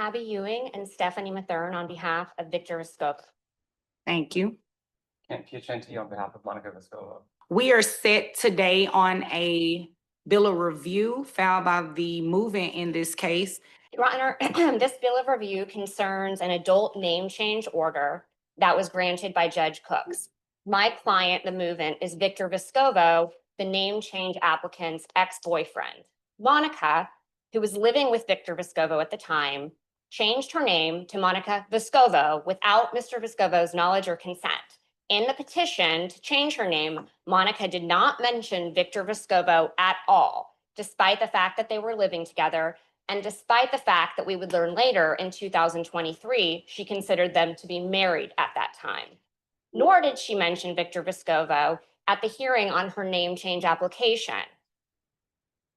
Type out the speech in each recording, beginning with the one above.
Abby Ewing and Stephanie Mathern on behalf of Victor Vescovo. Thank you. Kent Piacenti on behalf of Monica Vescovo. We are set today on a bill of review filed by the movant in this case. Your Honor, this bill of review concerns an adult name change order that was granted by Judge Cooks. My client, the movant, is Victor Vescovo, the name change applicant's ex-boyfriend. Monica, who was living with Victor Vescovo at the time, changed her name to Monica Vescovo without Mr. Vescovo's knowledge or consent. In the petition to change her name, Monica did not mention Victor Vescovo at all, despite the fact that they were living together and despite the fact that we would learn later in 2023, she considered them to be married at that time. Nor did she mention Victor Vescovo at the hearing on her name change application.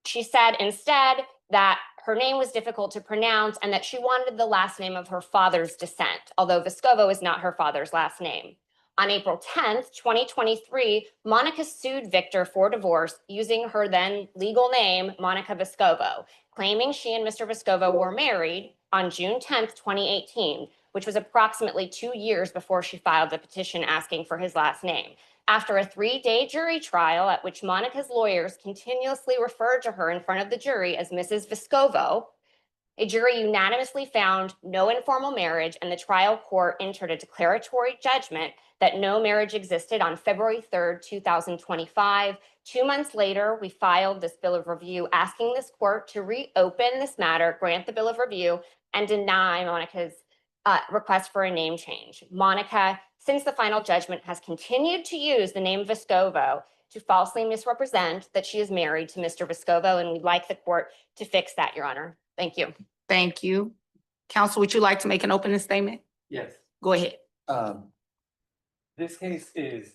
She said instead that her name was difficult to pronounce and that she wanted the last name of her father's descent, although Vescovo is not her father's last name. On April 10th, 2023, Monica sued Victor for divorce using her then legal name, Monica Vescovo, claiming she and Mr. Vescovo were married on June 10th, 2018, which was approximately 2 years before she filed the petition asking for his last name. After a 3-day jury trial at which Monica's lawyers continuously referred to her in front of the jury as Mrs. Vescovo, a jury unanimously found no informal marriage, and the trial court entered a declaratory judgment that no marriage existed on February 3rd, 2025. 2 months later, we filed this bill of review asking this court to reopen this matter, grant the bill of review, and deny Monica's request for a name change. Monica, since the final judgment, has continued to use the name Vescovo to falsely misrepresent that she is married to Mr. Vescovo, and we'd like the court to fix that, Your Honor. Thank you. Thank you. Counsel, would you like to make an opening statement? Yes. Go ahead. This case is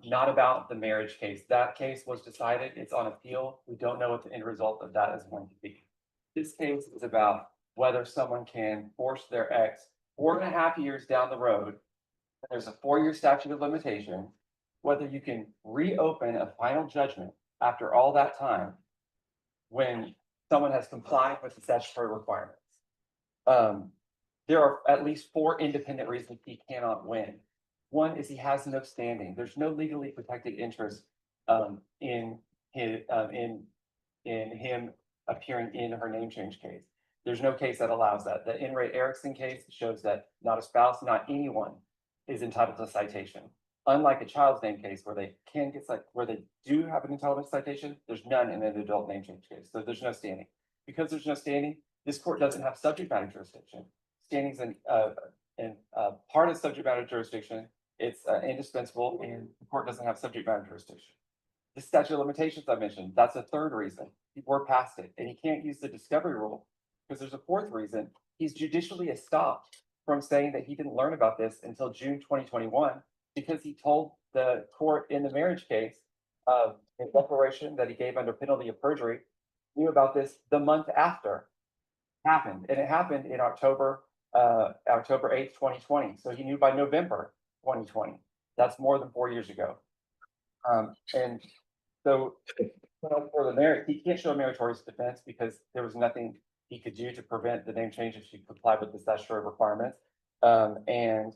not about the marriage case. That case was decided. It's on appeal. We don't know what the end result of that is going to be. This case is about whether someone can force their ex 4.5 years down the road. There's a 4-year statute of limitation. Whether you can reopen a final judgment after all that time when someone has complied with the statutory requirements. There are at least 4 independent reasons he cannot win. One is he has no standing. There's no legally protected interest in him appearing in her name change case. There's no case that allows that. The In re Erickson case shows that not a spouse, not anyone is entitled to a citation. Unlike a child's name case where they can get where they do have an entitlement citation, there's none in an adult name change case. So there's no standing. Because there's no standing, this court doesn't have subject matter jurisdiction. Standing's in part of subject matter jurisdiction. It's indispensable, and the court doesn't have subject matter jurisdiction. The statute of limitations I mentioned, that's a third reason. We're past it, and he can't use the discovery rule because there's a 4th reason. He's judicially stopped from saying that he didn't learn about this until June 2021 because he told the court in the marriage case of a declaration that he gave under penalty of perjury, knew about this the month after it happened. And it happened in October 8th, 2020. So he knew by November 2020. That's more than 4 years ago. And so for the marriage, he can't show a meritorious defense because there was nothing he could do to prevent the name change if she complied with the statutory requirements. And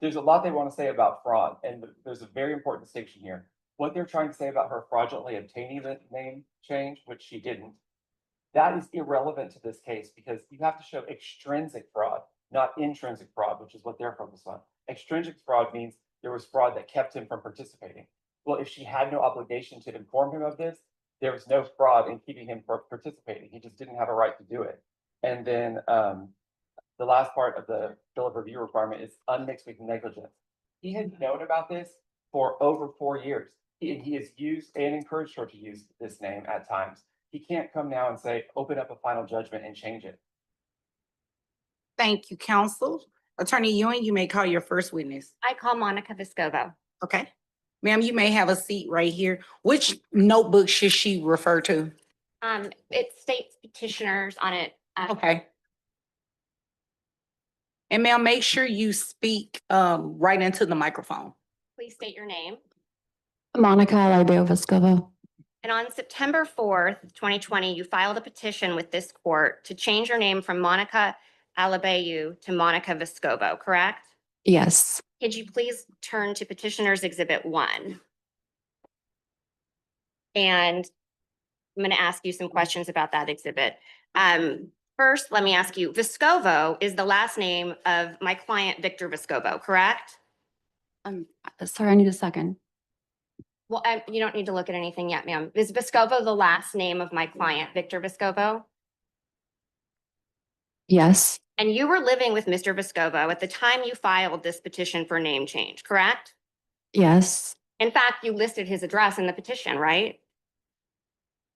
there's a lot they want to say about fraud. And there's a very important distinction here. What they're trying to say about her fraudulently obtaining the name change, which she didn't, that is irrelevant to this case because you have to show extrinsic fraud, not intrinsic fraud, which is what they're focused on. Extrinsic fraud means there was fraud that kept him from participating. Well, if she had no obligation to inform him of this, there was no fraud in keeping him from participating. He just didn't have a right to do it. And then the last part of the bill of review requirement is unmixed with negligence. He had known about this for over 4 years. He has used and encouraged her to use this name at times. He can't come now and say, open up a final judgment and change it. Thank you, counsel. Attorney Ewing, you may call your first witness. I call Monica Vescovo. Okay. Ma'am, you may have a seat right here. Which notebook should she refer to? It states petitioners on it. Okay. And ma'am, make sure you speak right into the microphone. Please state your name. Monica Vescovo. And on September 4th, 2020, you filed a petition with this court to change your name from Monica Alabayu to Monica Vescovo, correct? Yes. Could you please turn to Petitioner's Exhibit 1? And I'm going to ask you some questions about that exhibit. First, let me ask you, Vescovo is the last name of my client, Victor Vescovo, correct? Sorry, I need a second. Well, you don't need to look at anything yet, ma'am. Is Vescovo the last name of my client, Victor Vescovo? Yes. And you were living with Mr. Vescovo at the time you filed this petition for name change, correct? Yes. In fact, you listed his address in the petition, right?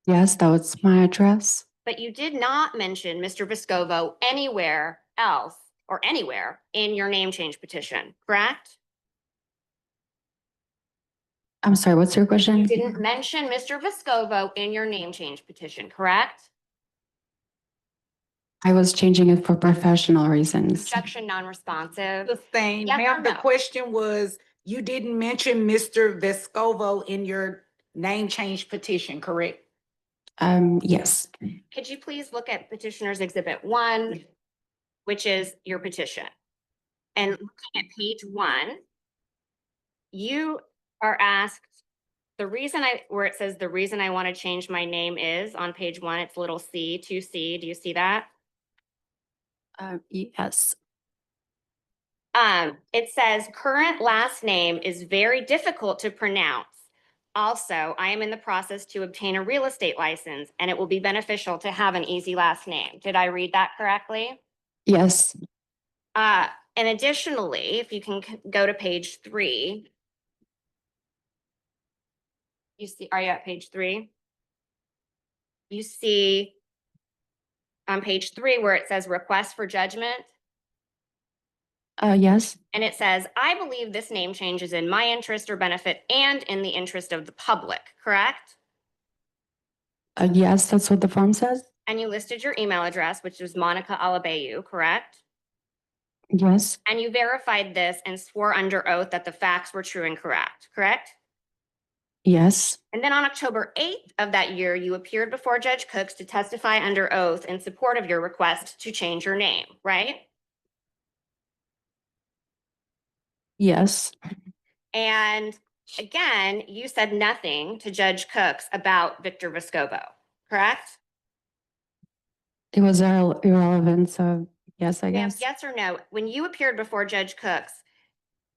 Yes, that was my address. But you did not mention Mr. Vescovo anywhere else or anywhere in your name change petition, correct? I'm sorry, what's your question? You didn't mention Mr. Vescovo in your name change petition, correct? I was changing it for professional reasons. Objection non-responsive. The same, Yes or ma'am, the no? question was, you didn't mention Mr. Vescovo in your name change petition, correct? Yes. Could you please look at Petitioner's Exhibit 1, which is your petition? And looking at page 1, you are asked, where it says the reason I want to change my name is on page 1, it's little c, 2C. Do you see that? Yes. It says current last name is very difficult to pronounce. Also, I am in the process to obtain a real estate license and it will be beneficial to have an easy last name. Did I read that correctly? Yes. And additionally, if you can go to page 3. You see, are you at page 3? You see on page 3 where it says request for judgment. Yes. And it says, I believe this name change is in my interest or benefit and in the interest of the public, correct? Yes, that's what the form says. And you listed your email address, which was Monica Alabayu, correct? Yes. And you verified this and swore under oath that the facts were true and correct? Yes. And then on October 8th of that year, you appeared before Judge Cooks to testify under oath in support of your request to change your name, right? Yes. And again, you said nothing to Judge Cooks about Victor Vescovo, correct? It was irrelevant, so yes, I Ma'am, guess. yes or no? When you appeared before Judge Cooks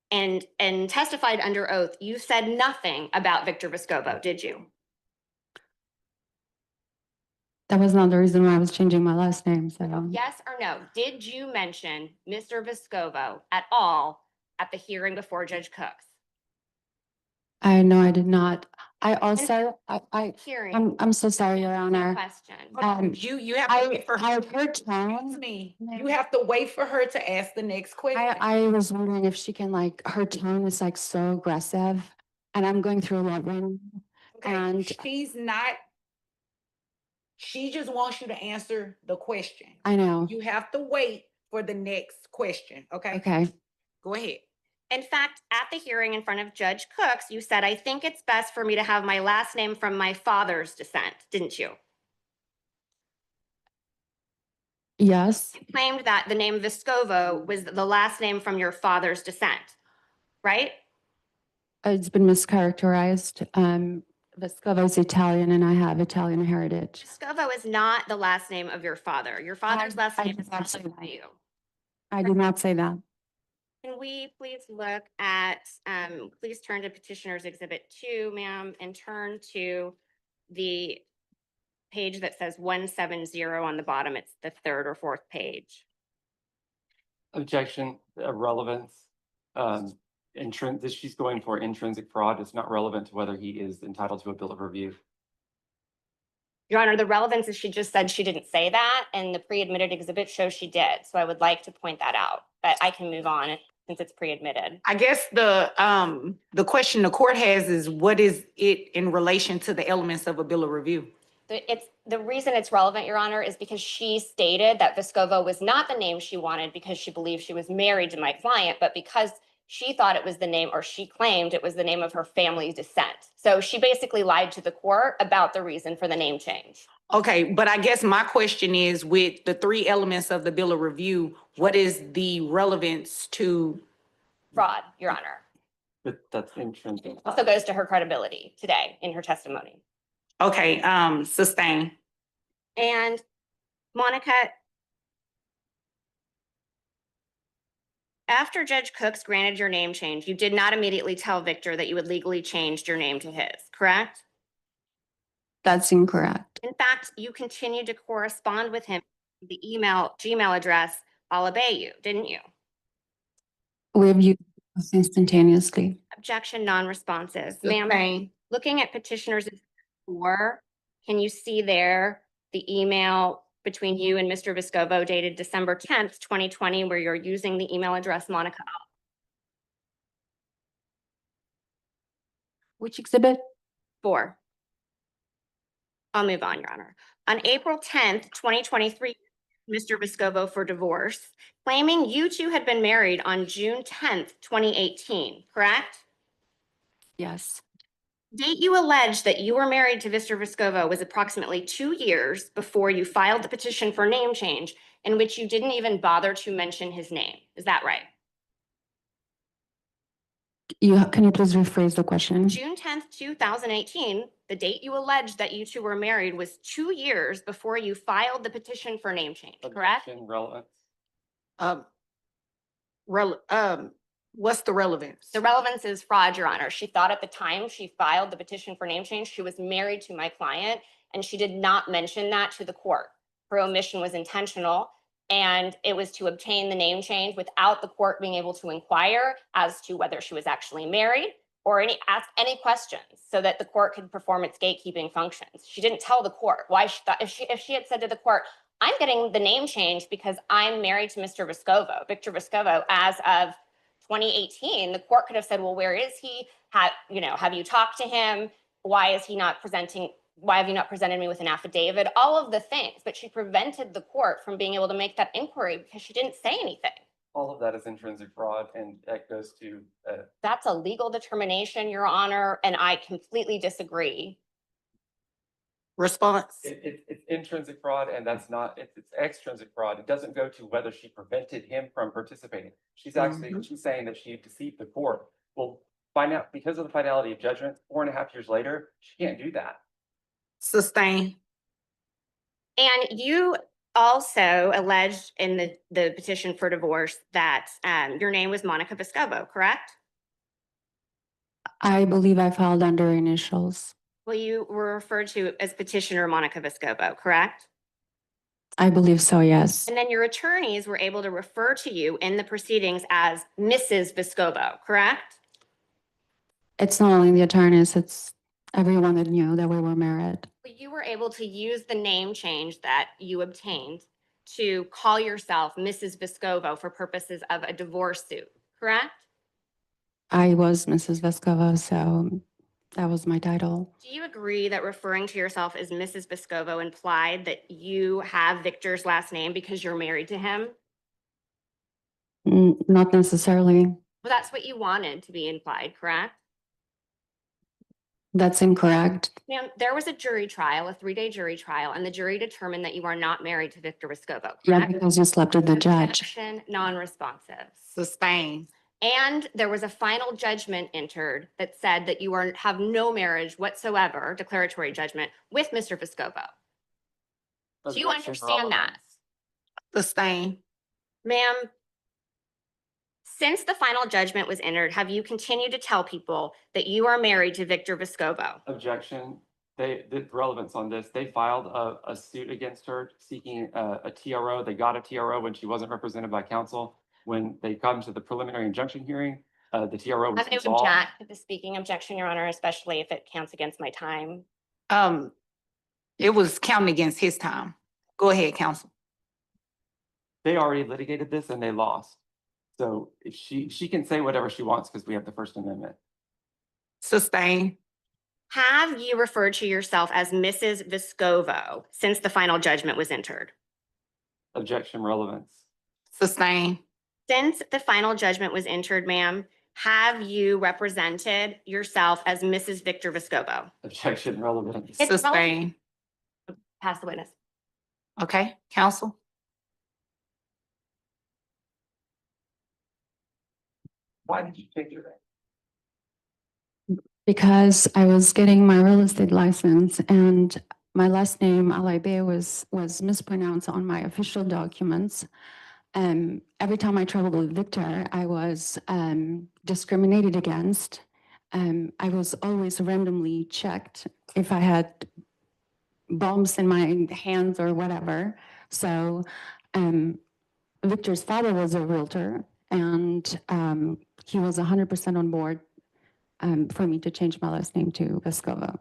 and testified under oath, you said nothing about Victor Vescovo, did you? That was not the reason why I was changing my last name, so. Yes or no? Did you mention Mr. Vescovo at all at the hearing before Judge Cooks? I know I did not. I also, Hearing. I'm so sorry, Your Honor. Question. You have to wait for her. I've heard Excuse tone. me, you have to wait for her to ask the next question. I was wondering if she can her tone is so aggressive and I'm going through a lot right now. Okay, and- she's not. She just wants you to answer the question. I know. You have to wait for the next question, okay? Okay. Go ahead. In fact, at the hearing in front of Judge Cooks, you said, I think it's best for me to have my last name from my father's descent, didn't you? Yes. You claimed that the name Vescovo was the last name from your father's descent, right? It's been mischaracterized. Vescovo is Italian and I have Italian heritage. Vescovo is not the last name of your father. Your father's last I name did is not say that. you. I did not say that. Can we please look at, please turn to Petitioner's Exhibit 2, ma'am, and turn to the page that says 170 on the bottom. It's the 3rd or 4th page. Objection, relevance. She's going for intrinsic fraud. It's not relevant to whether he is entitled to a bill of review. Your Honor, the relevance is she just said she didn't say that, and the pre-admitted exhibit shows she did. So I would like to point that out, but I can move on since it's pre-admitted. I guess the question the court has is, what is it in relation to the elements of a bill of review? The reason it's relevant, Your Honor, is because she stated that Vescovo was not the name she wanted because she believed she was married to my client, but because She thought it was the name, or she claimed it was the name of her family's descent. So she basically lied to the court about the reason for the name change. Okay, but I guess my question is, with the three elements of the bill of review, what is the relevance to? Fraud, Your Honor. But that's intrinsic. Also goes to her credibility today in her testimony. Okay, sustain. And Monica, after Judge Cooks granted your name change, you did not immediately tell Victor that you had legally changed your name to his, correct? That's incorrect. In fact, you continued to correspond with him, the Gmail address, I'll obey you, didn't you? We've used this instantaneously. Objection, non-responsive. Ma'am, Sustain. looking at petitioners four, can you see there the email between you and Mr. Vescovo dated December 10th, 2020, where you're using the email address Monica? Which exhibit? 4. I'll move on, Your Honor. On April 10th, 2023, Mr. Vescovo for divorce, claiming you two had been married on June 10th, 2018, correct? Yes. Date you allege that you were married to Mr. Vescovo was approximately 2 years before you filed the petition for name change, in which you didn't even bother to mention his name. Is that right? Can you please rephrase the question? June 10th, 2018, the date you allege that you two were married was 2 years before you filed the petition for name change, correct? Objection, relevance. What's the relevance? The relevance is fraud, Your Honor. She thought at the time she filed the petition for name change, she was married to my client, and she did not mention that to the court. Her omission was intentional, and it was to obtain the name change without the court being able to inquire as to whether she was actually married or ask any questions so that the court could perform its gatekeeping functions. She didn't tell the court why she thought, if she had said to the court, I'm getting the name change because I'm married to Mr. Vescovo, Victor Vescovo, as of 2018, the court could have said, well, where is he? Have you talked to him? Why have you not presented me with an affidavit? All of the things, but she prevented the court from being able to make that inquiry because she didn't say anything. All of that is intrinsic fraud, and that goes to, That's a legal determination, Your Honor, and I completely disagree. Response. it's intrinsic fraud, and that's not, it's extrinsic fraud. It doesn't go to whether she prevented him from participating. She's saying that she deceived the court. Well, find out, because of the finality of judgment, 4.5 years later, she can't do that. Sustain. And you also alleged in the petition for divorce that your name was Monica Vescovo, correct? I believe I filed under initials. Well, you were referred to as petitioner Monica Vescovo, correct? I believe so, yes. And then your attorneys were able to refer to you in the proceedings as Mrs. Vescovo, correct? It's not only the attorneys, it's everyone that knew that we were married. You were able to use the name change that you obtained to call yourself Mrs. Vescovo for purposes of a divorce suit, correct? I was Mrs. Vescovo, so that was my title. Do you agree that referring to yourself as Mrs. Vescovo implied that you have Victor's last name because you're married to him? Not necessarily. Well, that's what you wanted to be implied, correct? That's incorrect. Ma'am, there was a jury trial, a 3-day jury trial, and the jury determined that you are not married to Victor Vescovo, Yeah, correct? because you slept with the judge. Objection, non-responsive. Sustain. And there was a final judgment entered that said that you have no marriage whatsoever, declaratory judgment, with Mr. Vescovo. Do you understand that? Sustain. Ma'am, since the final judgment was entered, have you continued to tell people that you are married to Victor Vescovo? Objection. The relevance on this, they filed a suit against her seeking a TRO. They got a TRO when she wasn't represented by counsel. When they come to the preliminary injunction hearing, the TRO was I'm going to dissolved. object to the speaking objection, Your Honor, especially if it counts against my time. It was counting against his time. Go ahead, counsel. They already litigated this and they lost. So if she can say whatever she wants because we have the First Amendment. Sustain. Have you referred to yourself as Mrs. Vescovo since the final judgment was entered? Objection, relevance. Sustain. Since the final judgment was entered, ma'am, Have you represented yourself as Mrs. Victor Vescovo? Objection relevant. It's relevant. Sustain. Pass the witness. Okay, counsel? Why did you change your name? Because I was getting my real estate license and my last name, Alaibe, was mispronounced on my official documents. Every time I traveled with Victor, I was discriminated against. I was always randomly checked if I had bumps in my hands or whatever. So Victor's father was a realtor and he was 100% on board for me to change my last name to Vescovo.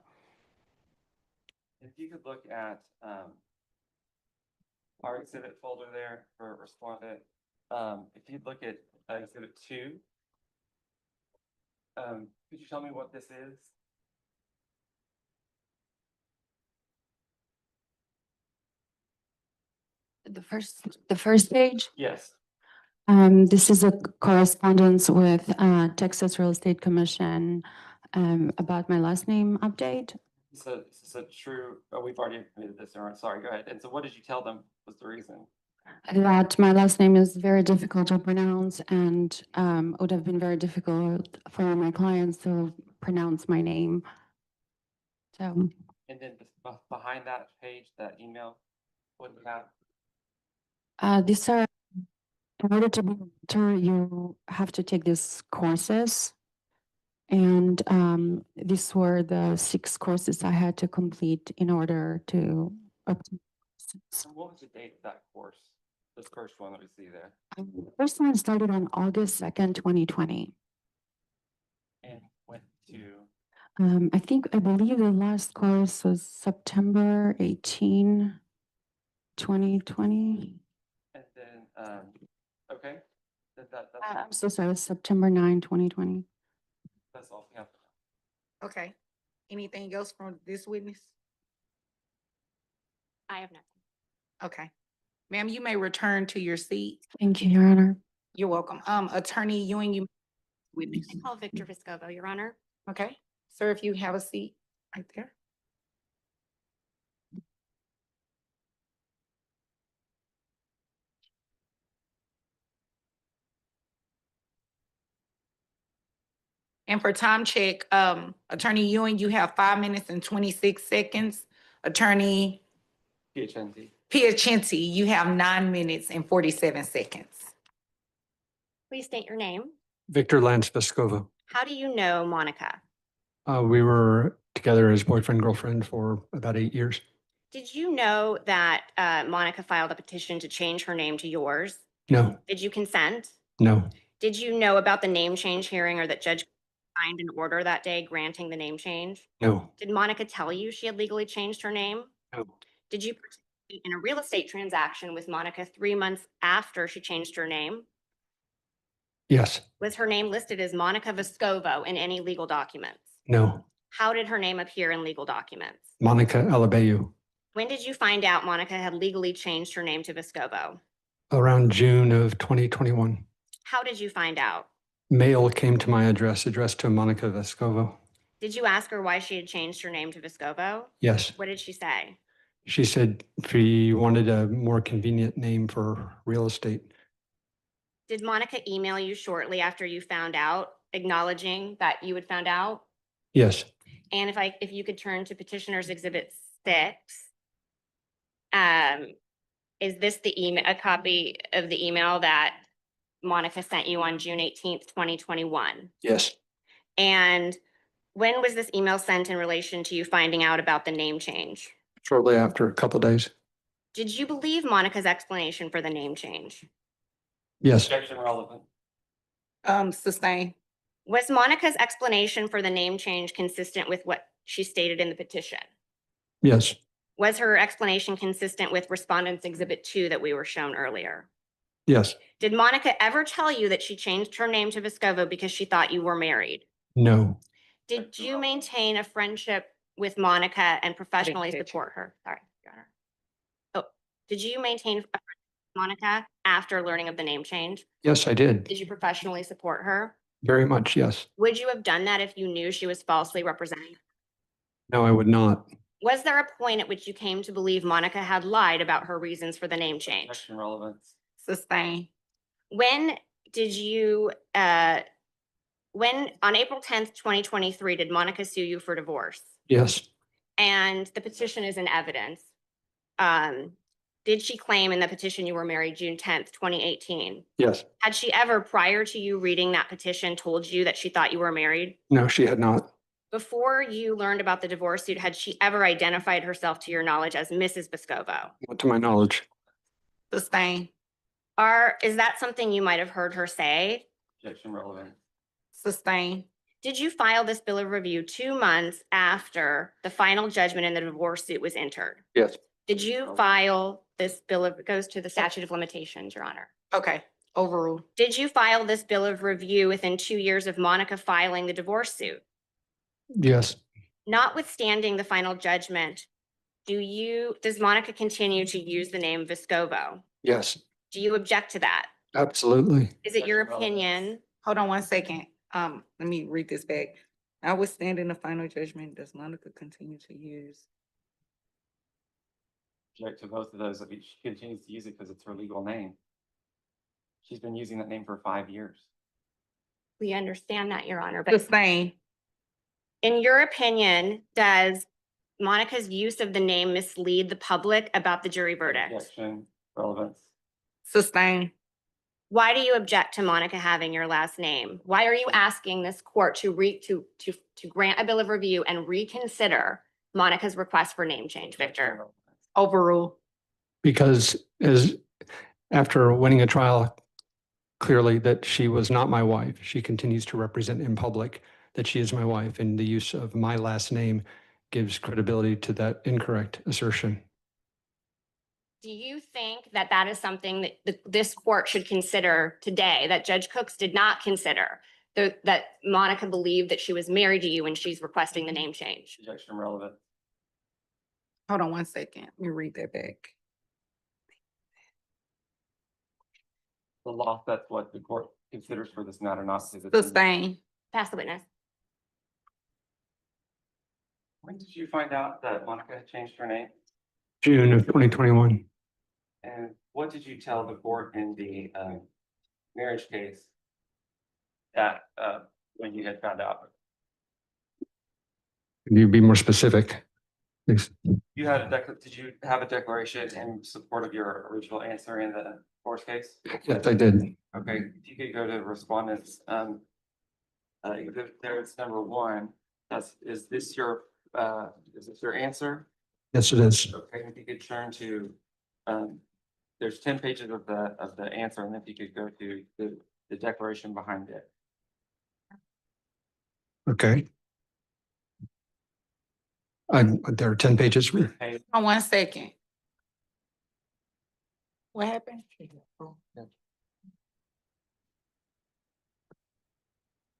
If you could look at our exhibit folder there for respondent, if you'd look at exhibit 2, could you tell me what this is? The first page, Yes. this is a correspondence with Texas Real Estate Commission about my last name update. So this is a true, oh, we've already admitted this, or sorry, go ahead. And so what did you tell them was the reason? That my last name is very difficult to pronounce and would have been very difficult for my clients to pronounce my name. So And then behind that page, that email, what do you have? these are, in order to be a realtor, you have to take these courses. And these were the 6 courses I had to complete in order to obtain. So what was the date of that course? This first one that we see there. The first one started on August 2nd, 2020. And went to, I believe the last course was September 18, 2020. and then, okay. That's I'm so sorry, it was September 9, 2020. that's all. Yeah. Okay. Anything else from this witness? I have nothing. Okay. Ma'am, you may return to your seat. Thank you, Your Honor. You're welcome. Attorney Ewing, you witness. I call Victor Vescovo, Your Honor. Okay, sir, if you have a seat right there. And for time check, Attorney Ewing, you have 5 minutes and 26 seconds. Attorney PHND. Piacenti, you have 9 minutes and 47 seconds. Please state your name. Victor Lance Vescova. How do you know Monica? We were together as boyfriend, girlfriend for about 8 years. Did you know that Monica filed a petition to change her name to yours? No, Did you consent? no, Did you know about the name change hearing or that Judge signed an order that day granting the name change? no, Did Monica tell you she had legally changed her name? no, Did you participate in a real estate transaction with Monica 3 months after she changed her name? yes, Was her name listed as Monica Vescovo in any legal documents? no. How did her name appear in legal documents? Monica Alabayu. When did you find out Monica had legally changed her name to Vescovo? Around June of 2021. How did you find out? Mail came to my address, addressed to Monica Vescovo. Did you ask her why she had changed her name to Vescovo? Yes, What did she say? she said she wanted a more convenient name for real estate. Did Monica email you shortly after you found out, acknowledging that you had found out? Yes, And if you could turn to Petitioner's Exhibit 6, is this a copy of the email that Monica sent you on June 18th, 2021? yes. And when was this email sent in relation to you finding out about the name change? Shortly after, a couple days. Did you believe Monica's explanation for the name change? Yes, Objection relevant. Sustain. Was Monica's explanation for the name change consistent with what she stated in the petition? yes, Was her explanation consistent with Respondent's Exhibit 2 that we were shown earlier? yes, Did Monica ever tell you that she changed her name to Vescovo because she thought you were married? no, Did you maintain a friendship with Monica and professionally catch you. support her? Sorry, Your Honor. Oh, did you maintain a friendship with Monica after learning of the name change? yes, I did. Did you professionally support her? Very much, yes. Would you have done that if you knew she was falsely representing? No, I would not. Was there a point at which you came to believe Monica had lied about her reasons for the name change? Objection relevance. Sustain. When did you, when, on April 10th, 2023, did Monica sue you for divorce? Yes, And the petition is in evidence. Did she claim in the petition you were married June 10th, 2018? yes. Had she ever, prior to you reading that petition, told you that she thought you were married? No, she had not. Before you learned about the divorce suit, had she ever identified herself to your knowledge as Mrs. Vescovo? Not to my knowledge. Sustain. Is that something you might have heard her say? Objection relevant. Sustain. Did you file this bill of review 2 months after the final judgment in the divorce suit was entered? Yes, Did you file this bill of, it goes to the statute of limitations, Your Honor. Okay, overruled. Did you file this bill of review within 2 years of Monica filing the divorce suit? yes, Notwithstanding the final judgment, does Monica continue to use the name Vescovo? yes, Do you object to that? absolutely. Is it your Objection relevant. opinion? Hold on 1 second. Let me read this back. Notwithstanding the final judgment, does Monica continue to use? Object to both of those. She continues to use it because it's her legal name. She's been using that name for 5 years. We understand that, Your Honor, but Sustain. in your opinion, does Monica's use of the name mislead the public about the jury verdict? Objection relevance. Sustain. Why do you object to Monica having your last name? Why are you asking this court to grant a bill of review and reconsider Monica's request for name change, Objection Victor? relevance. Overruled. Because after winning a trial, clearly that she was not my wife, she continues to represent in public that she is my wife, and the use of my last name gives credibility to that incorrect assertion. Do you think that that is something that this court should consider today, that Judge Cooks did not consider, that Monica believed that she was married to you and she's requesting the name change? Objection relevant. Hold on 1 second. Let me read that back. The law, that's what the court considers for this matter, not. Sustain. Pass the witness. When did you find out that Monica had changed her name? June of 2021. And what did you tell the court in the marriage case that when you had found out? Can you be more specific, please? You had did you have a declaration in support of your original answer in the divorce case? Yes, I did. Okay, if you could go to respondents, there's number 1. Is this your answer? Yes, it is. Okay, if you could turn to, there's 10 pages of the answer, and if you could go to the declaration behind it. Okay. There are 10 pages. Page- Hold on 1 second. What happened?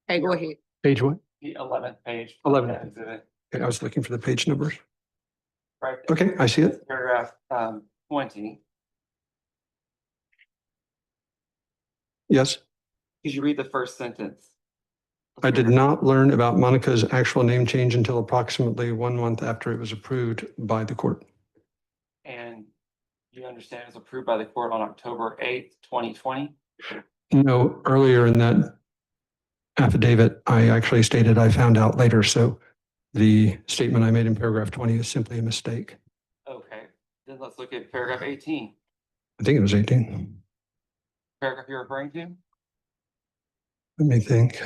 Hey, go ahead. Page what? The 11th page. 11. Exhibit, Okay, I was looking for the page numbers. right. Okay, I see it. Paragraph 20. Yes. Could you read the first sentence? I did not learn about Monica's actual name change until approximately 1 month after it was approved by the court. And you understand it was approved by the court on October 8th, 2020? No, earlier in that affidavit, I actually stated I found out later. So the statement I made in paragraph 20 is simply a mistake. Okay, then let's look at paragraph 18. I think it was 18. Paragraph you're referring to? Let me think.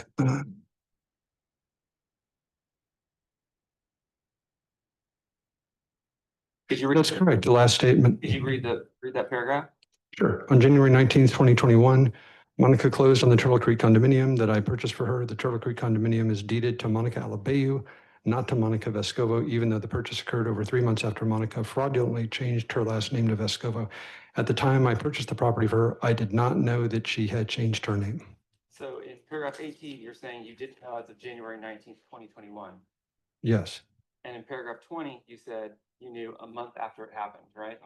Did you read? That's correct. The last statement. Did you read that paragraph? Sure. On January 19th, 2021, Monica closed on the Turtle Creek condominium that I purchased for her. The Turtle Creek condominium is deeded to Monica Alabayu, not to Monica Vescovo, even though the purchase occurred over 3 months after Monica fraudulently changed her last name to Vescovo. At the time I purchased the property for her, I did not know that she had changed her name. So in paragraph 18, you're saying you didn't know as of January 19th, 2021. Yes. And in paragraph 20, you said you knew a month after it happened, right?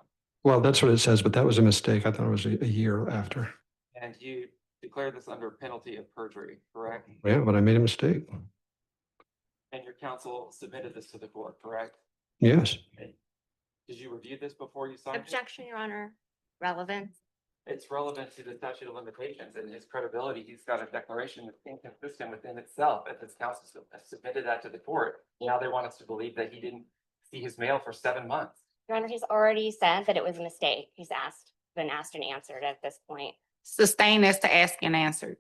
Well, that's what it says, but that was a mistake. I thought it was a year after. And you declare this under penalty of perjury, correct? Yeah, but I made a mistake. And your counsel submitted this to the court, correct? Yes. Did you review this before you signed it? Objection, Your Honor. Relevant. It's relevant to the statute of limitations and his credibility. He's got a declaration that's inconsistent within itself. If his counsel submitted that to the court, now they want us to believe that he didn't see his mail for 7 months. Your Honor, he's already said that it was a mistake. He's been asked and answered at this point. Sustained as to ask and answered.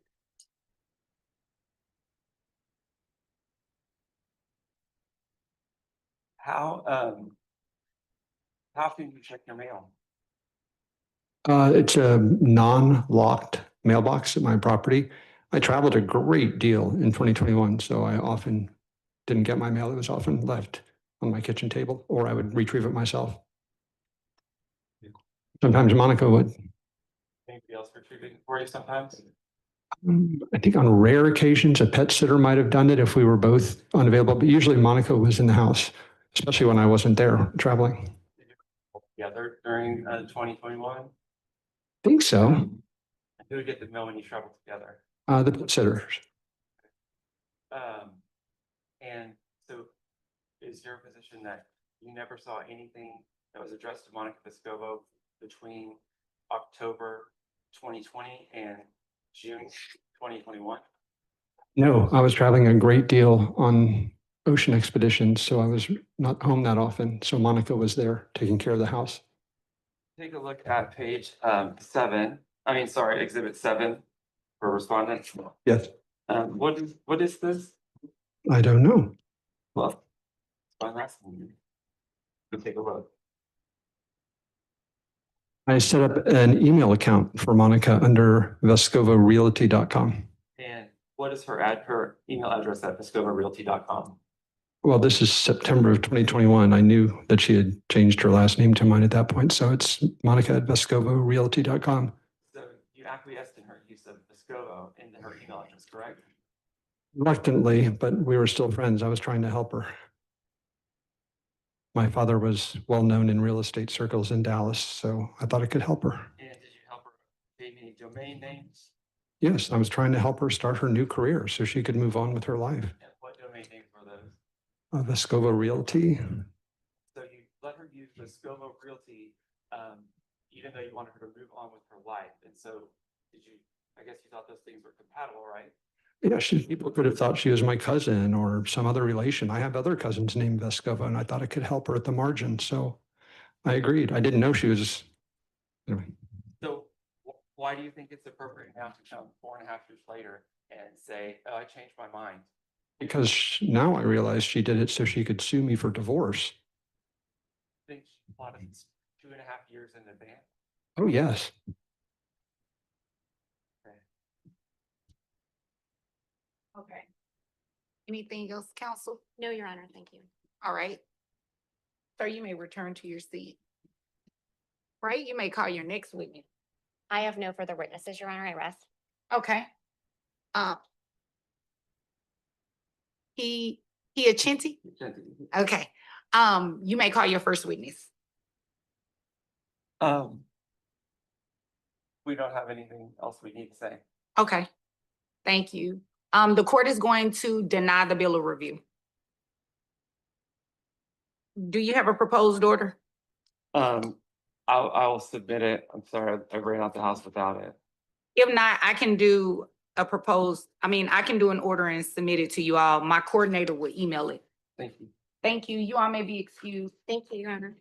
How can you check your mail? It's a non-locked mailbox at my property. I traveled a great deal in 2021, so I often didn't get my mail. It was often left on my kitchen table, or I would retrieve it myself. Sometimes Monica would. Anybody else retrieving it for you sometimes? I think on rare occasions, a pet sitter might have done it if we were both unavailable, but usually Monica was in the house, especially when I wasn't there traveling. Together during 2021? I think so. Who would get the mail when you traveled together? The pet sitters. And so is your position that you never saw anything that was addressed to Monica Vescovo between October 2020 and June 2021? No, I was traveling a great deal on ocean expeditions, so I was not home that often. So Monica was there taking care of the house. Take a look at page 7. Exhibit 7 for respondents. Yes. What is this? I don't know. Well, I'm asking you. Go take a look. I set up an email account for Monica under vescovorealty.com. And what is her email address at vescovorealty.com? Well, this is September of 2021. I knew that she had changed her last name to mine at that point. So it's Monica at vescovorealty.com. So you acquiesced in her use of Vescovo in her email address, correct? Reluctantly, but we were still friends. I was trying to help her. My father was well known in real estate circles in Dallas, so I thought I could help her. And did you help her obtain any domain names? Yes, I was trying to help her start her new career so she could move on with her life. And what domain names were those? Vescovo Realty. So you let her use Vescovo Realty, even though you wanted her to move on with her life. And so I guess you thought those things were compatible, right? Yeah, people could have thought she was my cousin or some other relation. I have other cousins named Vescovo, and I thought I could help her at the margin. So I agreed. I didn't know she was. Anyway. So why do you think it's appropriate now to come 4.5 years later and say, oh, I changed my mind? Because now I realize she did it so she could sue me for divorce. I think she plotted 2.5 years in advance. Oh, yes. Okay. Anything else, counsel? No, Your Honor, thank you. All right. Sir, you may return to your seat. Right, you may call your next witness. I have no further witnesses, Your Honor. I rest. Okay. He a Chinty? Okay. You may call your first witness. We don't have anything else we need to say. Okay. Thank you. The court is going to deny the bill of review. Do you have a proposed order? I'll submit it. I'm sorry, I ran out the house without it. If not, I can do I can do an order and submit it to you all. My coordinator will email it. Thank you. Thank you. You all may be excused. Thank you, Your Honor.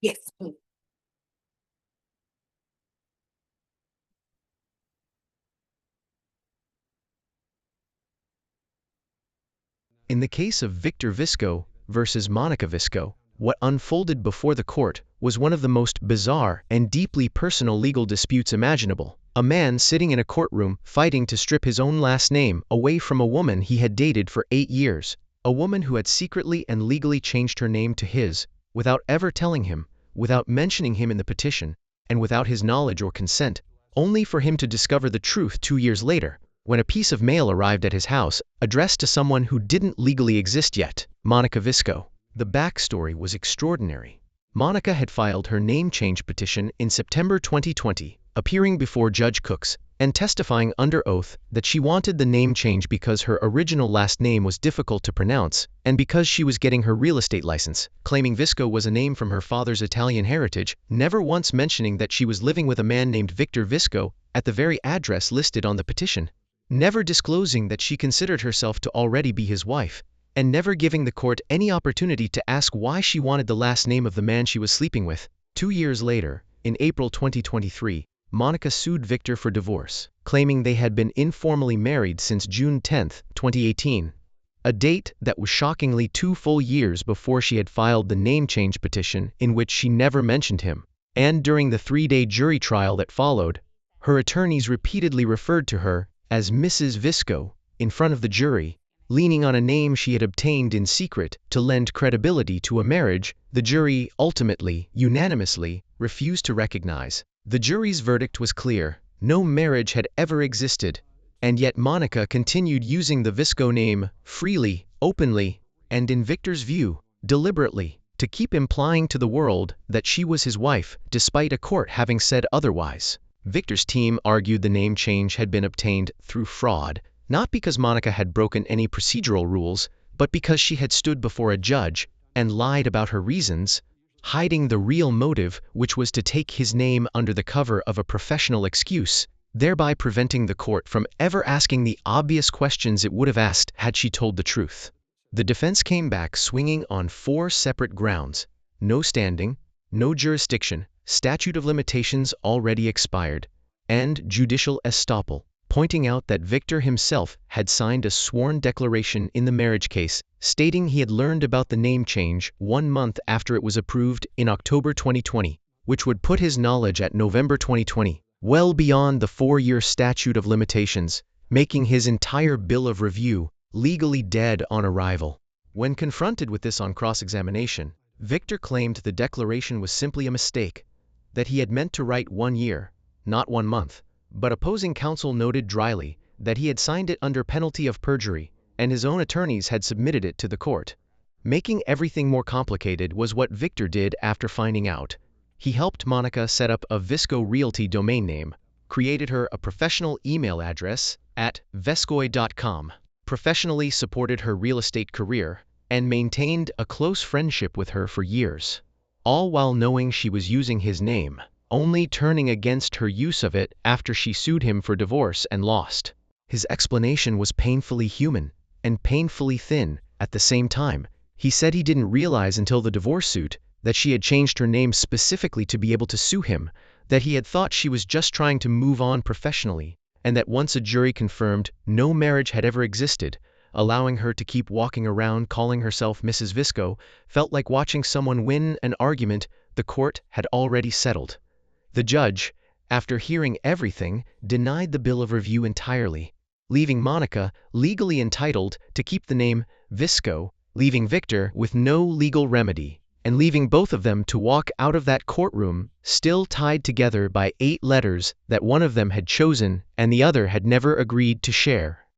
Yes, please. In the case of Victor Visco versus Monica Visco, what unfolded before the court was one of the most bizarre and deeply personal legal disputes imaginable. A man sitting in a courtroom fighting to strip his own last name away from a woman he had dated for 8 years, a woman who had secretly and legally changed her name to his, without ever telling him, without mentioning him in the petition, and without his knowledge or consent, only for him to discover the truth 2 years later, when a piece of mail arrived at his house addressed to someone who didn't legally exist yet, Monica Visco. The backstory was extraordinary. Monica had filed her name change petition in September 2020, appearing before Judge Cooks and testifying under oath that she wanted the name change because her original last name was difficult to pronounce and because she was getting her real estate license, claiming Visco was a name from her father's Italian heritage, never once mentioning that she was living with a man named Victor Visco at the very address listed on the petition, never disclosing that she considered herself to already be his wife, and never giving the court any opportunity to ask why she wanted the last name of the man she was sleeping with. 2 years later, in April 2023, Monica sued Victor for divorce, claiming they had been informally married since June 10, 2018, a date that was shockingly 2 full years before she had filed the name change petition in which she never mentioned him. And during the 3-day jury trial that followed, her attorneys repeatedly referred to her as Mrs. Visco in front of the jury, leaning on a name she had obtained in secret to lend credibility to a marriage the jury ultimately, unanimously, refused to recognize. The jury's verdict was clear: no marriage had ever existed, and yet Monica continued using the Visco name freely, openly, and in Victor's view, deliberately, to keep implying to the world that she was his wife, despite a court having said otherwise. Victor's team argued the name change had been obtained through fraud, not because Monica had broken any procedural rules, but because she had stood before a judge and lied about her reasons, hiding the real motive, which was to take his name under the cover of a professional excuse, thereby preventing the court from ever asking the obvious questions it would have asked had she told the truth. The defense came back swinging on 4 separate grounds: no standing, no jurisdiction, statute of limitations already expired, and judicial estoppel, pointing out that Victor himself had signed a sworn declaration in the marriage case stating he had learned about the name change 1 month after it was approved in October 2020, which would put his knowledge at November 2020, well beyond the 4-year statute of limitations, making his entire bill of review legally dead on arrival. When confronted with this on cross-examination, Victor claimed the declaration was simply a mistake, that he had meant to write 1 year, not 1 month, but opposing counsel noted dryly that he had signed it under penalty of perjury, and his own attorneys had submitted it to the court. Making everything more complicated was what Victor did after finding out. He helped Monica set up a Visco Realty domain name, created her a professional email address at vescoy.com, professionally supported her real estate career, and maintained a close friendship with her for years, all while knowing she was using his name, only turning against her use of it after she sued him for divorce and lost. His explanation was painfully human and painfully thin at the same time. He said he didn't realize until the divorce suit that she had changed her name specifically to be able to sue him, that he had thought she was just trying to move on professionally, and that once a jury confirmed no marriage had ever existed, allowing her to keep walking around calling herself Mrs. Visco felt like watching someone win an argument the court had already settled. The judge, after hearing everything, denied the bill of review entirely, leaving Monica legally entitled to keep the name Visco, leaving Victor with no legal remedy, and leaving both of them to walk out of that courtroom still tied together by 8 letters that one of them had chosen and the other had never agreed to share.